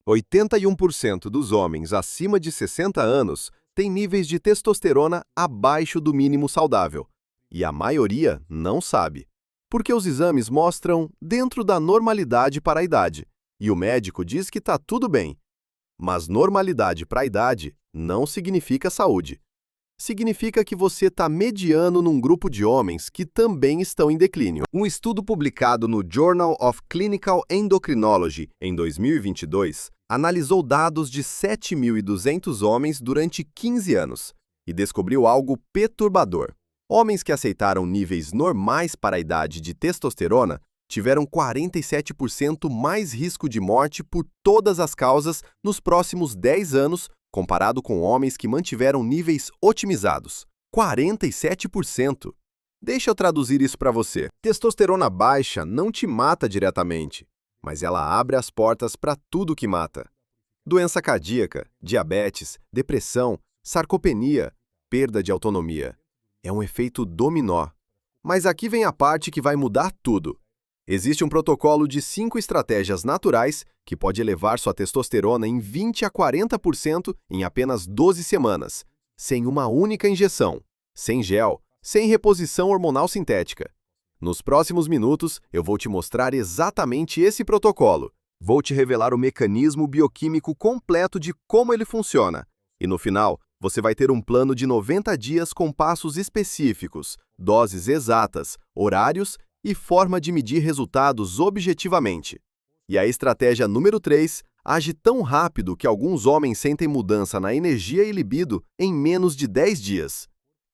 81% dos homens acima de 60 anos têm níveis de testosterona abaixo do mínimo saudável, e a maioria não sabe, porque os exames mostram dentro da normalidade para a idade, e o médico diz que está tudo bem. Mas normalidade para a idade não significa saúde. Significa que você está mediano num grupo de homens que também estão em declínio. Um estudo publicado no Journal of Clinical Endocrinology em 2022 analisou dados de 7.200 homens durante 15 anos e descobriu algo perturbador. Homens que aceitaram níveis normais para a idade de testosterona tiveram 47% mais risco de morte por todas as causas nos próximos 10 anos, comparado com homens que mantiveram níveis otimizados. 47%! Deixa eu traduzir isso para você. Testosterona baixa não te mata diretamente, mas ela abre as portas para tudo que mata. Doença cardíaca, diabetes, depressão, sarcopenia, perda de autonomia. É um efeito dominó. Mas aqui vem a parte que vai mudar tudo. Existe um protocolo de 5 estratégias naturais que pode elevar sua testosterona em 20 a 40% em apenas 12 semanas, sem uma única injeção, sem gel, sem reposição hormonal sintética. Nos próximos minutos, eu vou te mostrar exatamente esse protocolo. Vou te revelar o mecanismo bioquímico completo de como ele funciona. E no final, você vai ter um plano de 90 dias com passos específicos, doses exatas, horários e forma de medir resultados objetivamente. E a estratégia número 3 age tão rápido que alguns homens sentem mudança na energia e libido em menos de 10 dias.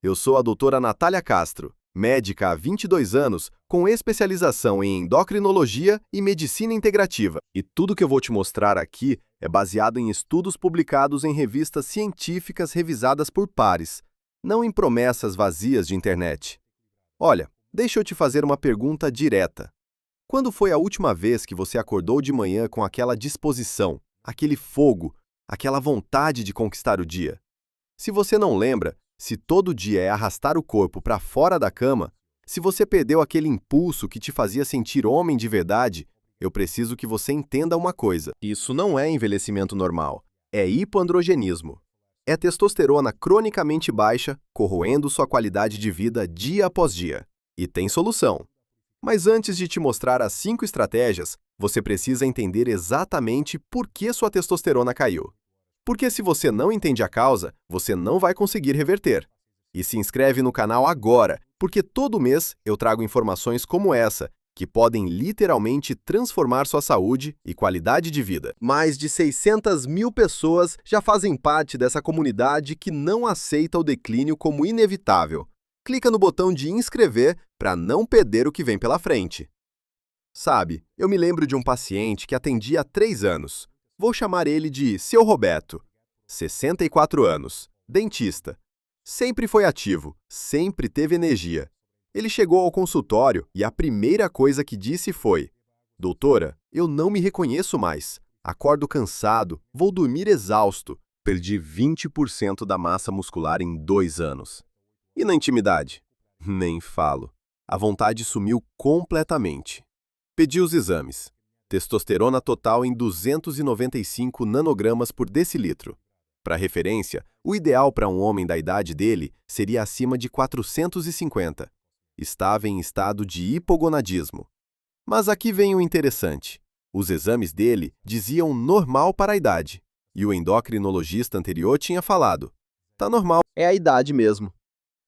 Eu sou a doutora Natália Castro, médica há 22 anos, com especialização em endocrinologia e medicina integrativa. E tudo que eu vou te mostrar aqui é baseado em estudos publicados em revistas científicas revisadas por pares, não em promessas vazias de internet. Olha, deixa eu te fazer uma pergunta direta. Quando foi a última vez que você acordou de manhã com aquela disposição, aquele fogo, aquela vontade de conquistar o dia? Se você não lembra, se todo dia é arrastar o corpo para fora da cama, se você perdeu aquele impulso que te fazia sentir homem de verdade, eu preciso que você entenda uma coisa. Isso não é envelhecimento normal, é hipoandrogenismo. É testosterona cronicamente baixa, corroendo sua qualidade de vida dia após dia. E tem solução. Mas antes de te mostrar as 5 estratégias, você precisa entender exatamente por que sua testosterona caiu. Porque se você não entende a causa, você não vai conseguir reverter. E se inscreve no canal agora, porque todo mês eu trago informações como essa, que podem literalmente transformar sua saúde e qualidade de vida. Mais de 600 mil pessoas já fazem parte dessa comunidade que não aceita o declínio como inevitável. Clica no botão de inscrever para não perder o que vem pela frente. Sabe, eu me lembro de um paciente que atendi há 3 anos. Vou chamar ele de Seu Roberto. 64 anos, dentista. Sempre foi ativo, sempre teve energia. Ele chegou ao consultório e a primeira coisa que disse foi: Doutora, eu não me reconheço mais. Acordo cansado, vou dormir exausto. Perdi 20% da massa muscular em 2 anos. E na intimidade? Nem falo. A vontade sumiu completamente. Pedi os exames. Testosterona total em 295 nanogramas por decilitro. Para referência, o ideal para um homem da idade dele seria acima de 450. Estava em estado de hipogonadismo. Mas aqui vem o interessante. Os exames dele diziam normal para a idade. E o endocrinologista anterior tinha falado: tá normal, é a idade mesmo.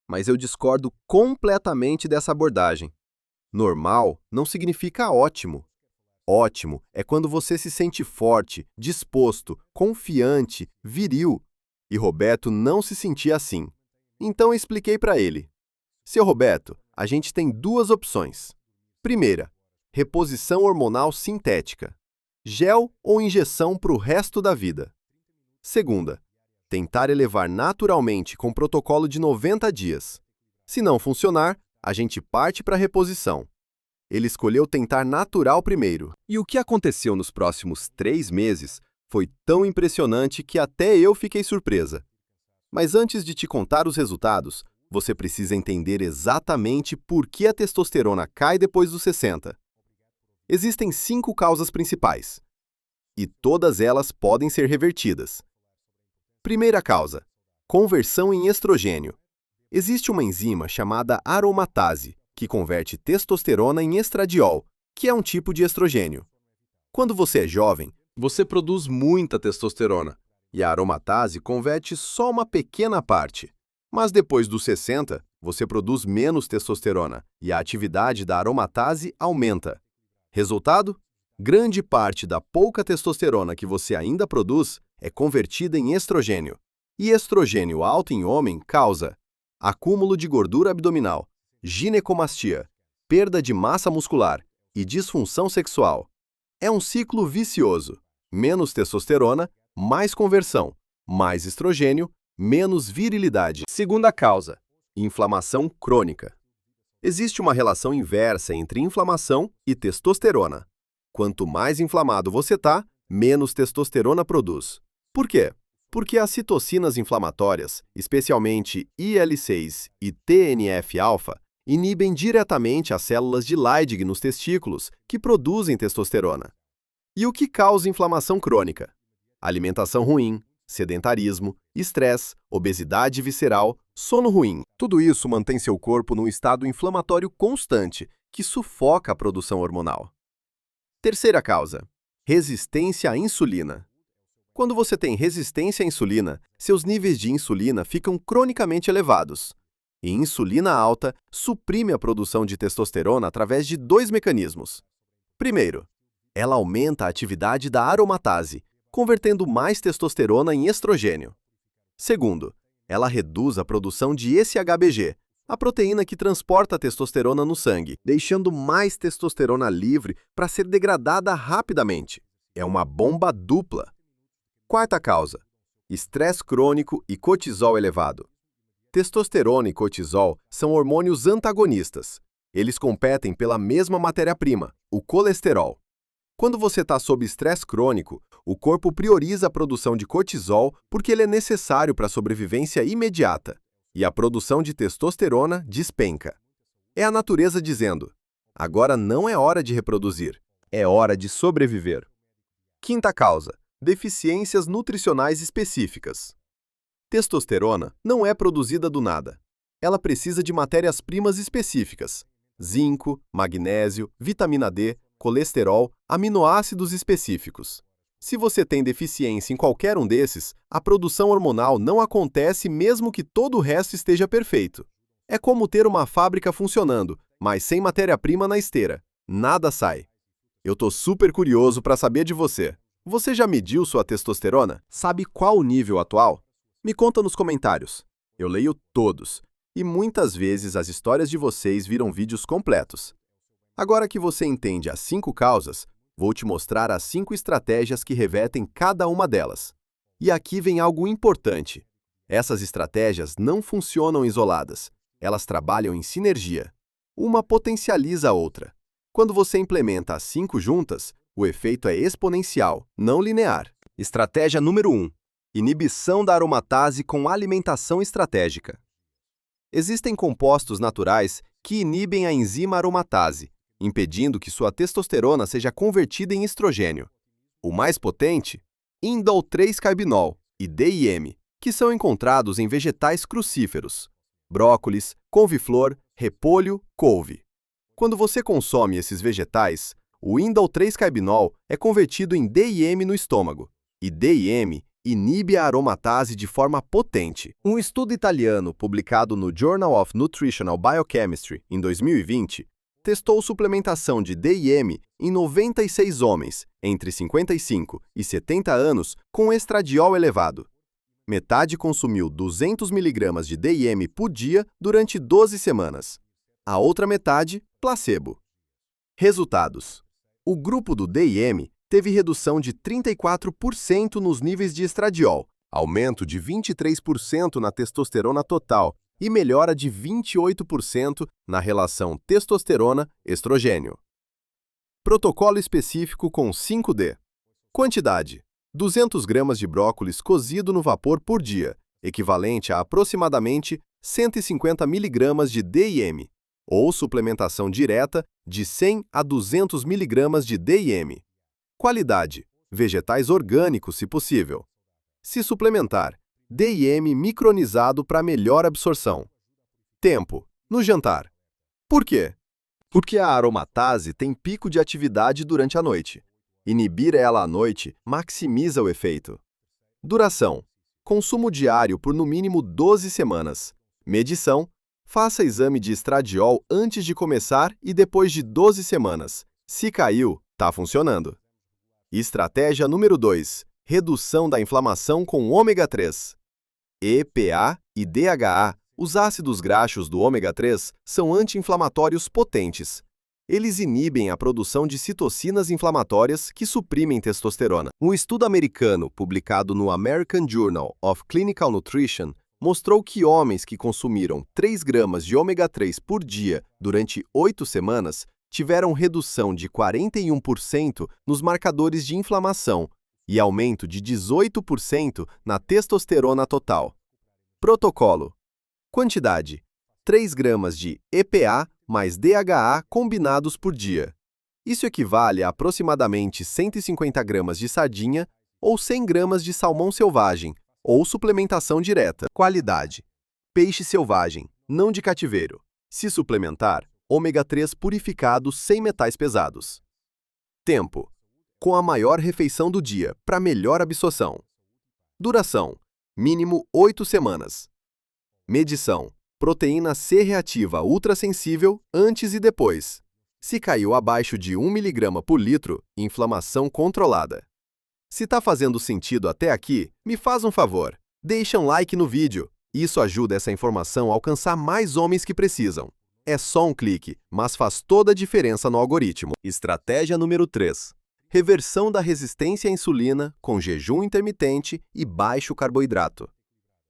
Mas eu discordo completamente dessa abordagem. Normal não significa ótimo. Ótimo é quando você se sente forte, disposto, confiante, viril. E Roberto não se sentia assim. Então eu expliquei para ele: Seu Roberto, a gente tem 2 opções. Primeira, reposição hormonal sintética. Gel ou injeção para o resto da vida. Segunda, tentar elevar naturalmente com protocolo de 90 dias. Se não funcionar, a gente parte para a reposição. Ele escolheu tentar natural primeiro. E o que aconteceu nos próximos 3 meses foi tão impressionante que até eu fiquei surpresa. Mas antes de te contar os resultados, você precisa entender exatamente por que a testosterona cai depois dos 60. Existem 5 causas principais. e todas elas podem ser revertidas. Primeira causa: conversão em estrogênio. Existe uma enzima chamada aromatase, que converte testosterona em estradiol, que é um tipo de estrogênio. Quando você é jovem, você produz muita testosterona, e a aromatase converte só uma pequena parte. Mas depois dos 60, você produz menos testosterona, e a atividade da aromatase aumenta. Resultado? Grande parte da pouca testosterona que você ainda produz é convertida em estrogênio. E estrogênio alto em homem causa acúmulo de gordura abdominal, ginecomastia, perda de massa muscular e disfunção sexual. É um ciclo vicioso. Menos testosterona, mais conversão, mais estrogênio, menos virilidade. Segunda causa: inflamação crônica. Existe uma relação inversa entre inflamação e testosterona. Quanto mais inflamado você está, menos testosterona produz. Por quê? Porque as citocinas inflamatórias, especialmente IL-6 e TNF-alfa, inibem diretamente as células de Leydig nos testículos, que produzem testosterona. E o que causa inflamação crônica? Alimentação ruim, sedentarismo, estresse, obesidade visceral, sono ruim. Tudo isso mantém seu corpo num estado inflamatório constante, que sufoca a produção hormonal. Terceira causa: resistência à insulina. Quando você tem resistência à insulina, seus níveis de insulina ficam cronicamente elevados. E insulina alta suprime a produção de testosterona através de dois mecanismos. Primeiro, ela aumenta a atividade da aromatase, convertendo mais testosterona em estrogênio. Segundo, ela reduz a produção de SHBG, a proteína que transporta a testosterona no sangue, deixando mais testosterona livre para ser degradada rapidamente. É uma bomba dupla. Quarta causa: estresse crônico e cortisol elevado. Testosterona e cortisol são hormônios antagonistas. Eles competem pela mesma matéria-prima, o colesterol. Quando você está sob estresse crônico, o corpo prioriza a produção de cortisol porque ele é necessário para a sobrevivência imediata, e a produção de testosterona despenca. É a natureza dizendo: agora não é hora de reproduzir, é hora de sobreviver. Quinta causa: deficiências nutricionais específicas. Testosterona não é produzida do nada. Ela precisa de matérias-primas específicas: zinco, magnésio, vitamina D, colesterol, aminoácidos específicos. Se você tem deficiência em qualquer um desses, a produção hormonal não acontece mesmo que todo o resto esteja perfeito. É como ter uma fábrica funcionando, mas sem matéria-prima na esteira. Nada sai. Eu tô super curioso para saber de você. Você já mediu sua testosterona? Sabe qual o nível atual? Me conta nos comentários. Eu leio todos. E muitas vezes as histórias de vocês viram vídeos completos. Agora que você entende as 5 causas, vou te mostrar as 5 estratégias que revertem cada uma delas. E aqui vem algo importante. Essas estratégias não funcionam isoladas. Elas trabalham em sinergia. Uma potencializa a outra. Quando você implementa as 5 juntas, o efeito é exponencial, não linear. Estratégia número 1. Inibição da aromatase com alimentação estratégica. Existem compostos naturais que inibem a enzima aromatase, impedindo que sua testosterona seja convertida em estrogênio. O mais potente, indol 3-carbinol e DIM, que são encontrados em vegetais crucíferos, brócolis, couve-flor, repolho, couve. Quando você consome esses vegetais, o indol 3-carbinol é convertido em DIM no estômago, e DIM inibe a aromatase de forma potente. Um estudo italiano publicado no Journal of Nutritional Biochemistry em 2020 testou suplementação de DIM em 96 homens entre 55 e 70 anos com estradiol elevado. Metade consumiu 200 mg de DIM por dia durante 12 semanas. A outra metade, placebo. Resultados: o grupo do DIM teve redução de 34% nos níveis de estradiol, aumento de 23% na testosterona total e melhora de 28% na relação testosterona-estrogênio. Protocolo específico com 5D. Quantidade: 200 gramas de brócolis cozido no vapor por dia, equivalente a aproximadamente 150 mg de DIM, ou suplementação direta de 100 a 200 mg de DIM. Qualidade: vegetais orgânicos, se possível. Se suplementar, DIM micronizado para melhor absorção. Tempo, no jantar. Por quê? Porque a aromatase tem pico de atividade durante a noite. Inibir ela à noite maximiza o efeito. Duração, consumo diário por no mínimo 12 semanas. Medição, faça exame de estradiol antes de começar e depois de 12 semanas. Se caiu, está funcionando. Estratégia número 2. Redução da inflamação com ômega 3. EPA e DHA, os ácidos graxos do ômega 3, são anti-inflamatórios potentes. Eles inibem a produção de citocinas inflamatórias que suprimem testosterona. Um estudo americano publicado no American Journal of Clinical Nutrition mostrou que homens que consumiram 3 gramas de ômega 3 por dia durante 8 semanas tiveram redução de 41% nos marcadores de inflamação e aumento de 18% na testosterona total. Protocolo. Quantidade: 3 gramas de EPA mais DHA combinados por dia. Isso equivale a aproximadamente 150 gramas de sardinha ou 100 gramas de salmão selvagem, ou suplementação direta. Qualidade: peixe selvagem, não de cativeiro. Se suplementar, ômega 3 purificado sem metais pesados. Tempo: com a maior refeição do dia, para melhor absorção. Duração: mínimo 8 semanas. Medição: proteína C reativa ultrassensível antes e depois. Se caiu abaixo de 1 mg por litro, inflamação controlada. Se está fazendo sentido até aqui, me faz um favor. Deixa um like no vídeo. Isso ajuda essa informação a alcançar mais homens que precisam. É só um clique, mas faz toda a diferença no algoritmo. Estratégia número 3. Reversão da resistência à insulina com jejum intermitente e baixo carboidrato.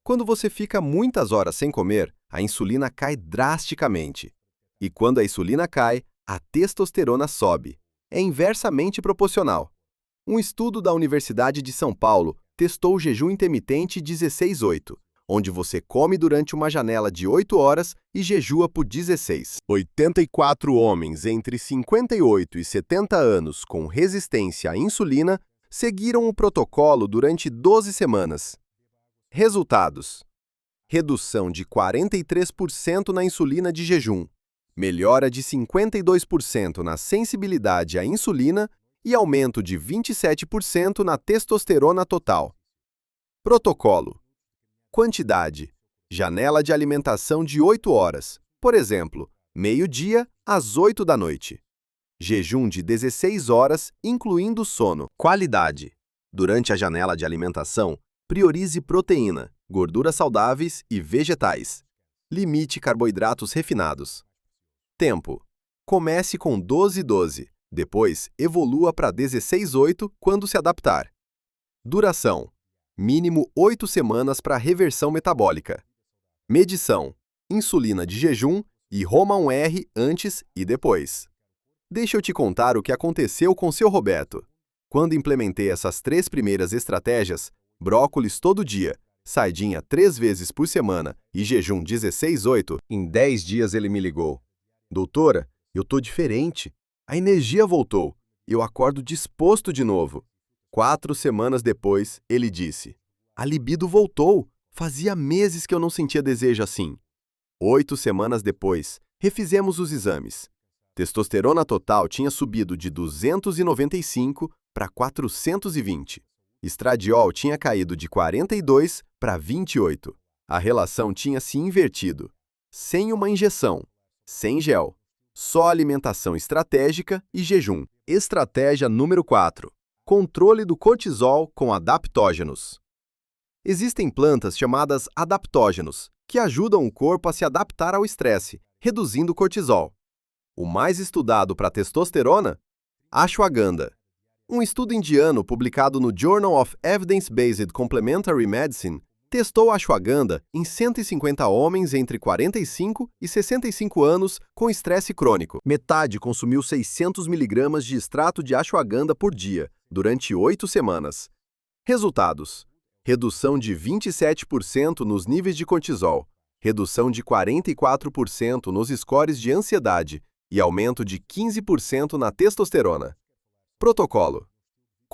Quando você fica muitas horas sem comer, a insulina cai drasticamente. E quando a insulina cai, a testosterona sobe. É inversamente proporcional. Um estudo da Universidade de São Paulo testou o jejum intermitente 16/8, onde você come durante uma janela de 8 horas e jejua por 16. 84 homens entre 58 e 70 anos com resistência à insulina seguiram o protocolo durante 12 semanas. Resultados: redução de 43% na insulina de jejum, melhora de 52% na sensibilidade à insulina e aumento de 27% na testosterona total. Protocolo. Quantidade: janela de alimentação de 8 horas, por exemplo, meio-dia às 8 da noite. Jejum de 16 horas, incluindo sono. Qualidade: durante a janela de alimentação, priorize proteína, gorduras saudáveis e vegetais. Limite carboidratos refinados. Tempo: comece com 12/12, depois evolua para 16/8 quando se adaptar. Duração: mínimo 8 semanas para reversão metabólica. Medição: insulina de jejum e Roma-1R antes e depois. Deixa eu te contar o que aconteceu com seu Roberto. Quando implementei essas 3 primeiras estratégias, brócolis todo dia, sardinha 3 vezes por semana e jejum 16/8, em 10 dias ele me ligou. Doutora, eu tô diferente. A energia voltou. Eu acordo disposto de novo. 4 semanas depois, ele disse: a libido voltou. Fazia meses que eu não sentia desejo assim. 8 semanas depois, refizemos os exames. Testosterona total tinha subido de 295 para 420. Estradiol tinha caído de 42 para 28. A relação tinha se invertido. Sem uma injeção, sem gel. Só alimentação estratégica e jejum. Estratégia número 4. Controle do cortisol com adaptógenos. Existem plantas chamadas adaptógenos, que ajudam o corpo a se adaptar ao estresse, reduzindo o cortisol. O mais estudado para testosterona? Ashwagandha. Um estudo indiano publicado no Journal of Evidence-Based Complementary Medicine testou a ashwagandha em 150 homens entre 45 e 65 anos com estresse crônico. Metade consumiu 600 mg de extrato de ashwagandha por dia, durante 8 semanas. Resultados: redução de 27% nos níveis de cortisol, redução de 44% nos scores de ansiedade e aumento de 15% na testosterona. Protocolo.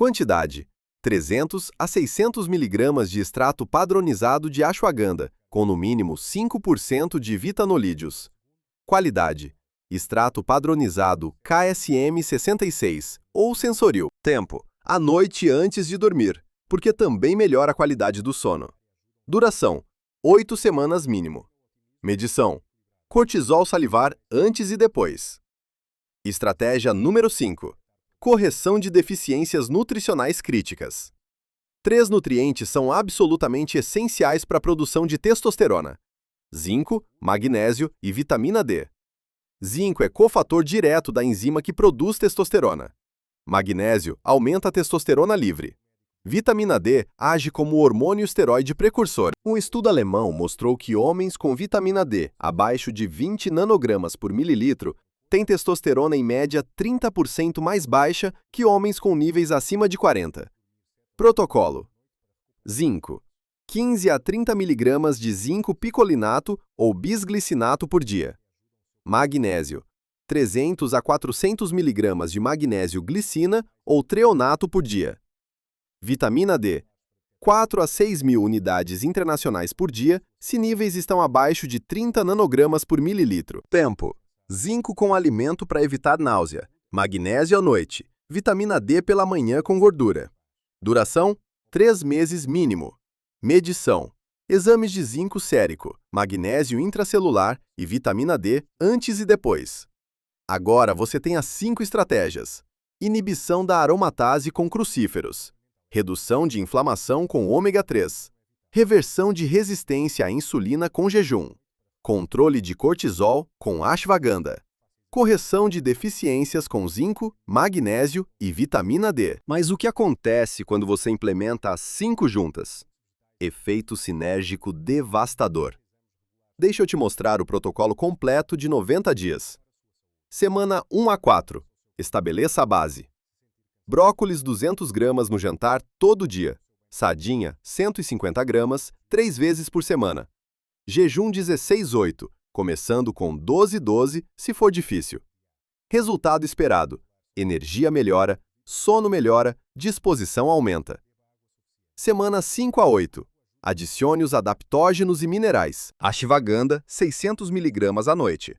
Quantidade: 300 a 600 mg de extrato padronizado de ashwagandha, com no mínimo 5% de vitanolídeos. Qualidade: extrato padronizado KSM 66 ou Sensoril. Tempo: à noite antes de dormir, porque também melhora a qualidade do sono. Duração: 8 semanas mínimo. Medição: cortisol salivar antes e depois. Estratégia número 5. Correção de deficiências nutricionais críticas. 3 nutrientes são absolutamente essenciais para a produção de testosterona: zinco, magnésio e vitamina D. Zinco é cofator direto da enzima que produz testosterona. Magnésio aumenta a testosterona livre. Vitamina D age como hormônio esteroide precursor. Um estudo alemão mostrou que homens com vitamina D abaixo de 20 nanogramas por mililitro têm testosterona em média 30% mais baixa que homens com níveis acima de 40. Protocolo: zinco: 15 a 30 mg de zinco picolinato ou bisglicinato por dia. Magnésio: 300 a 400 mg de magnésio glicina ou treonato por dia. Vitamina D: 4 a 6 mil unidades internacionais por dia, se níveis estão abaixo de 30 nanogramas por mililitro. Tempo: zinco com alimento para evitar náusea, magnésio à noite, vitamina D pela manhã com gordura. Duração: 3 meses mínimo. Medição: exames de zinco sérico, magnésio intracelular e vitamina D antes e depois. Agora você tem as 5 estratégias. Inibição da aromatase com crucíferos. Redução de inflamação com ômega 3. Reversão de resistência à insulina com jejum. Controle de cortisol com ashwagandha. Correção de deficiências com zinco, magnésio e vitamina D. Mas o que acontece quando você implementa as 5 juntas? Efeito sinérgico devastador. Deixa eu te mostrar o protocolo completo de 90 dias. Semana 1 a 4. Estabeleça a base. Brócolis 200 gramas no jantar todo dia. Sardinha 150 gramas, 3 vezes por semana. Jejum 16-8, começando com 12-12 se for difícil. Resultado esperado: energia melhora, sono melhora, disposição aumenta. Semana 5 a 8. Adicione os adaptógenos e minerais. Ashwagandha 600 mg à noite.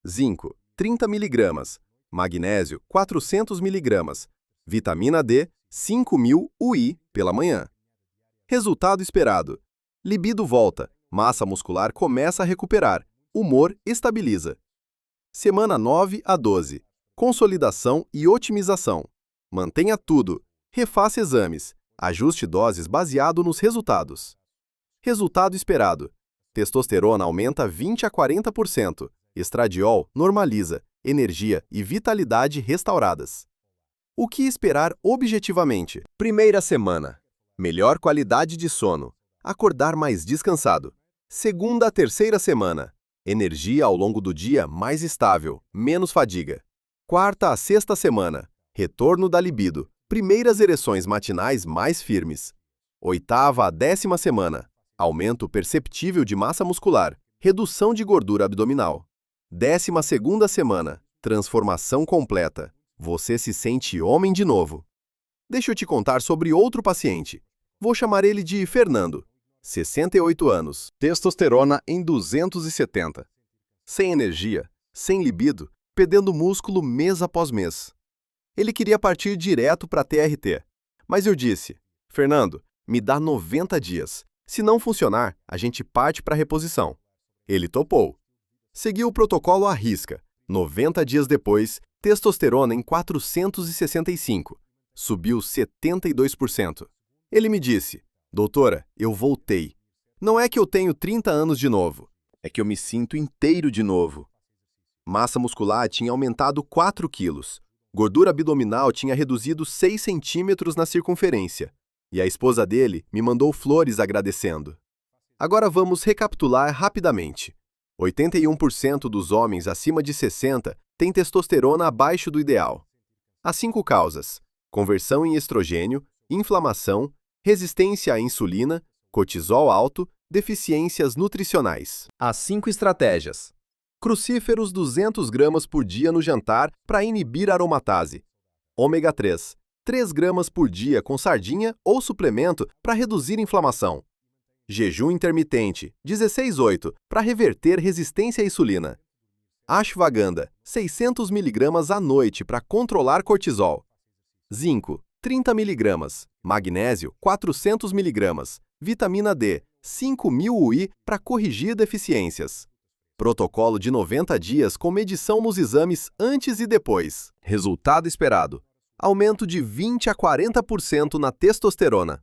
Zinco 30 mg. Magnésio 400 mg. Vitamina D, 5.000 UI pela manhã. Resultado esperado: libido volta, massa muscular começa a recuperar, humor estabiliza. Semana 9 a 12. Consolidação e otimização. Mantenha tudo. Refaça exames. Ajuste doses baseado nos resultados. Resultado esperado: testosterona aumenta 20 a 40%. Estradiol normaliza. Energia e vitalidade restauradas. O que esperar objetivamente? Primeira semana: melhor qualidade de sono, acordar mais descansado. Segunda a terceira semana: energia ao longo do dia mais estável, menos fadiga. Quarta a sexta semana: retorno da libido, primeiras ereções matinais mais firmes. Oitava a 10ª semana: aumento perceptível de massa muscular, redução de gordura abdominal. 12ª semana: transformação completa. Você se sente homem de novo. Deixa eu te contar sobre outro paciente. Vou chamar ele de Fernando. 68 anos. Testosterona em 270. Sem energia, sem libido, perdendo músculo mês após mês. Ele queria partir direto para a TRT. Mas eu disse: Fernando, me dá 90 dias. Se não funcionar, a gente parte para a reposição. Ele topou. Seguiu o protocolo à risca. 90 dias depois, testosterona em 465. Subiu 72%. Ele me disse: doutora, eu voltei. Não é que eu tenho 30 anos de novo, é que eu me sinto inteiro de novo. Massa muscular tinha aumentado 4 quilos. Gordura abdominal tinha reduzido 6 centímetros na circunferência. E a esposa dele me mandou flores agradecendo. Agora vamos recapitular rapidamente. 81% dos homens acima de 60 têm testosterona abaixo do ideal. As 5 causas: conversão em estrogênio, inflamação, resistência à insulina, cortisol alto, deficiências nutricionais. As 5 estratégias: crucíferos 200 gramas por dia no jantar para inibir a aromatase. Ômega 3, 3 gramas por dia com sardinha ou suplemento para reduzir inflamação. Jejum intermitente, 16/8, para reverter resistência à insulina. Ashwagandha, 600 mg à noite para controlar cortisol. Zinco, 30 mg. Magnésio, 400 mg. Vitamina D, 5.000 UI para corrigir deficiências. Protocolo de 90 dias com medição nos exames antes e depois. Resultado esperado: aumento de 20 a 40% na testosterona.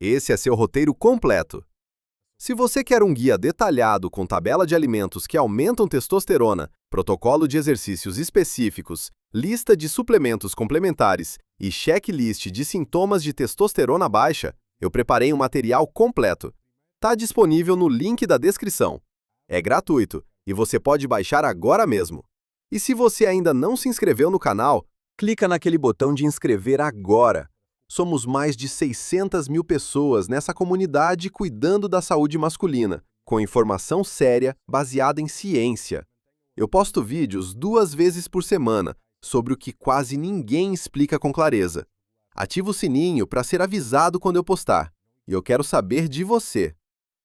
Esse é seu roteiro completo. Se você quer um guia detalhado com tabela de alimentos que aumentam testosterona, protocolo de exercícios específicos, lista de suplementos complementares e checklist de sintomas de testosterona baixa, eu preparei um material completo. Está disponível no link da descrição. É gratuito e você pode baixar agora mesmo. E se você ainda não se inscreveu no canal, clica naquele botão de inscrever agora. Somos mais de 600 mil pessoas nessa comunidade cuidando da saúde masculina, com informação séria baseada em ciência. Eu posto vídeos 2 vezes por semana sobre o que quase ninguém explica com clareza. Ativa o sininho para ser avisado quando eu postar. E eu quero saber de você.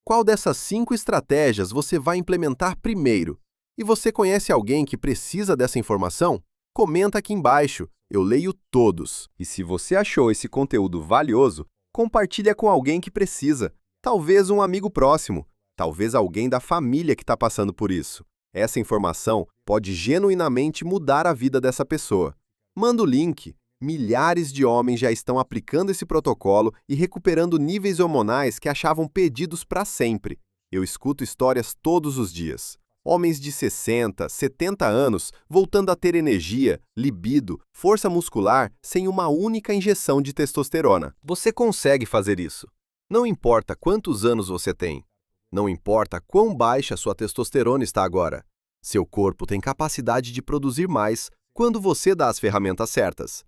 Qual dessas 5 estratégias você vai implementar primeiro? E você conhece alguém que precisa dessa informação? Comenta aqui embaixo, eu leio todos. E se você achou esse conteúdo valioso, compartilha com alguém que precisa. Talvez um amigo próximo, talvez alguém da família que está passando por isso. Essa informação pode genuinamente mudar a vida dessa pessoa. Manda o link. Milhares de homens já estão aplicando esse protocolo e recuperando níveis hormonais que achavam perdidos para sempre. Eu escuto histórias todos os dias. Homens de 60, 70 anos voltando a ter energia, libido, força muscular sem uma única injeção de testosterona. Você consegue fazer isso. Não importa quantos anos você tem. Não importa quão baixa sua testosterona está agora. Seu corpo tem capacidade de produzir mais quando você dá as ferramentas certas.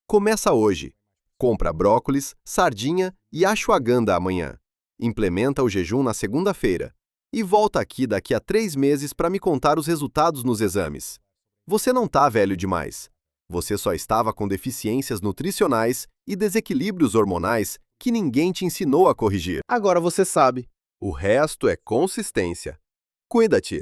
Começa hoje. Compra brócolis, sardinha e ashwagandha amanhã. Implementa o jejum na segunda-feira. E volta aqui daqui a 3 meses para me contar os resultados nos exames. Você não está velho demais. Você só estava com deficiências nutricionais e desequilíbrios hormonais que ninguém te ensinou a corrigir. Agora você sabe. O resto é consistência. Cuida-te!